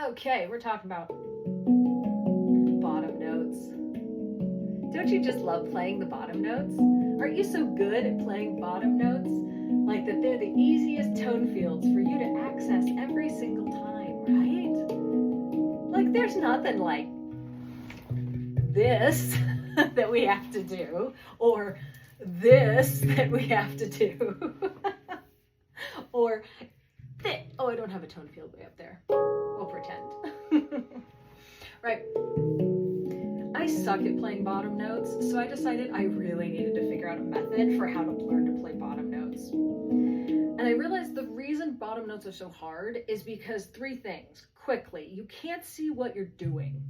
Okay, we're talking about bottom notes. Don't you just love playing the bottom notes? Aren't you so good at playing bottom notes? Like that they're the easiest tone fields for you to access every single time, right? Like there's nothing like this that we have to do, or this that we have to do, or this. Oh, I don't have a tone field way up there. We'll pretend. Right. I suck at playing bottom notes, so I decided I really needed to figure out a method for how to learn to play bottom notes. And I realized the reason bottom notes are so hard is because three things. Quickly, you can't see what you're doing,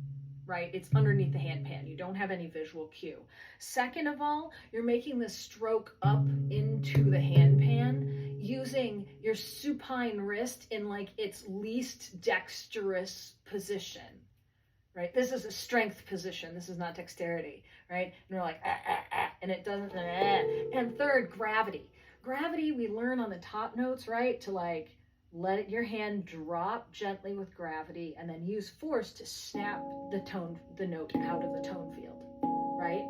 right? It's underneath the handpan. You don't have any visual cue. Second of all, you're making the stroke up into the handpan using your supine wrist in like its least dexterous position. Right? This is a strength position. This is not dexterity, right? And we're like, and it doesn't, And third, gravity. Gravity, we learn on the top notes, right? To like, let your hand drop gently with gravity and then use force to snap the note out of the tone field, right?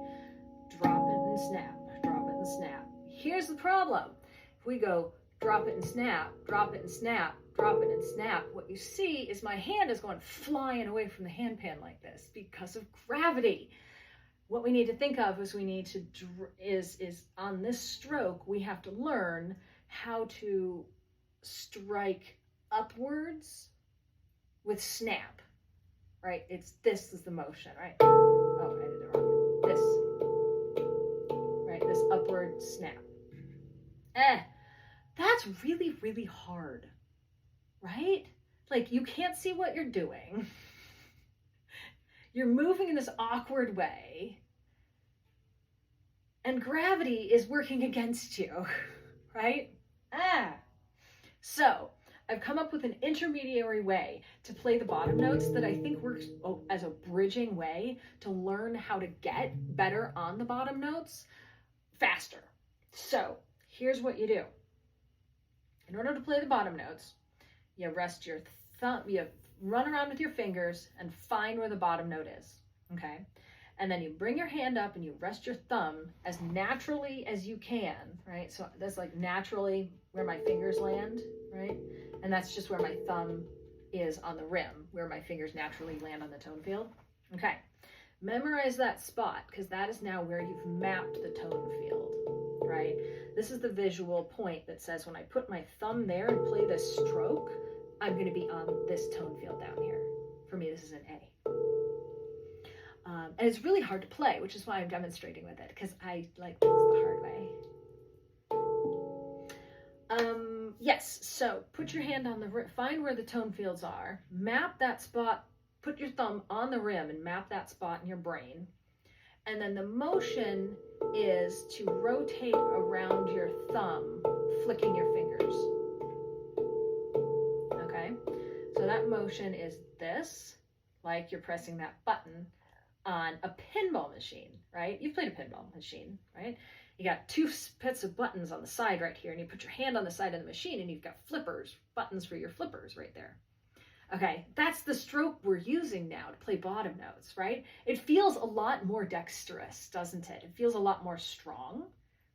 Drop it and snap, drop it and snap. Here's the problem. If we go drop it and snap, drop it and snap, drop it and snap, what you see is my hand is going flying away from the handpan like this because of gravity. What we need to think of is we need to, is on this stroke, we have to learn how to strike upwards with snap, right? This is the motion, right? Oh, I did it wrong. This, right? This upward snap. That's really, really hard. Right? Like you can't see what you're doing. You're moving in this awkward way. And gravity is working against you, right? So I've come up with an intermediary way to play the bottom notes that I think works as a bridging way to learn how to get better on the bottom notes faster. So here's what you do. In order to play the bottom notes, you rest your thumb, you run around with your fingers and find where the bottom note is, okay? And then you bring your hand up and you rest your thumb as naturally as you can, right? So that's like naturally where my fingers land, right? And that's just where my thumb is on the rim, where my fingers naturally land on the tone field. Okay, memorize that spot because that is now where you've mapped the tone field, right? This is the visual point that says when I put my thumb there and play this stroke, I'm going to be on this tone field down here. For me, this is an A. And it's really hard to play, which is why I'm demonstrating with it, because I like things the hard way. Yes, so put your hand on the, find where the tone fields are, map that spot, put your thumb on the rim and map that spot in your brain. And then the motion is to rotate around your thumb, flicking your fingers. Okay, so that motion is this, like you're pressing that button on a pinball machine, right? You've played a pinball machine, right? You got two sets of buttons on the side right here, and you put your hand on the side of the machine, and you've got flippers, buttons for your flippers right there. Okay, that's the stroke we're using now to play bottom notes, right? It feels a lot more dexterous, doesn't it? It feels a lot more strong,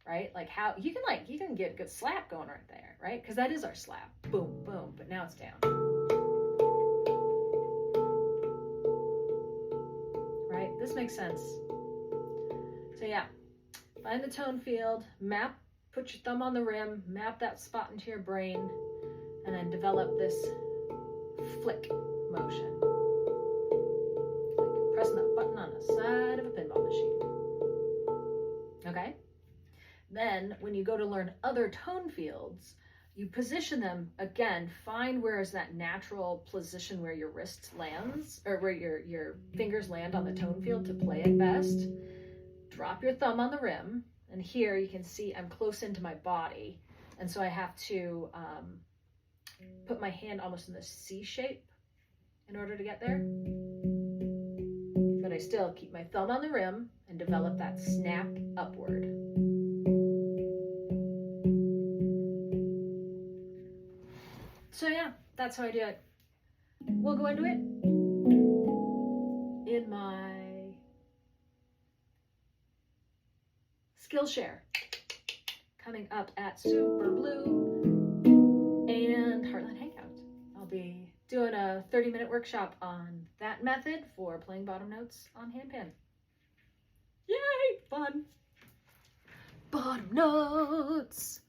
right? Like how you can get a good slap going right there, right? Because that is our slap. Boom, boom, but now it's down. Right? This makes sense. So yeah, find the tone field, map, put your thumb on the rim, map that spot into your brain, and then develop this flick motion. Like you're pressing that button on the side of a pinball machine. Okay? Then when you go to learn other tone fields, you position them again, find where is that natural position where your wrist lands, or where your fingers land on the tone field to play it best. Drop your thumb on the rim, and here you can see I'm close into my body, and so I have to put my hand almost in the C shape in order to get there. But I still keep my thumb on the rim and develop that snap upward. So yeah, that's how I do it. we'll go into it in my Skillshare coming up at SuperBloom and Heartland Hangout. I'll be doing a 30-minute workshop on that method for playing bottom notes on Handpan. Yay, fun! Bottom notes!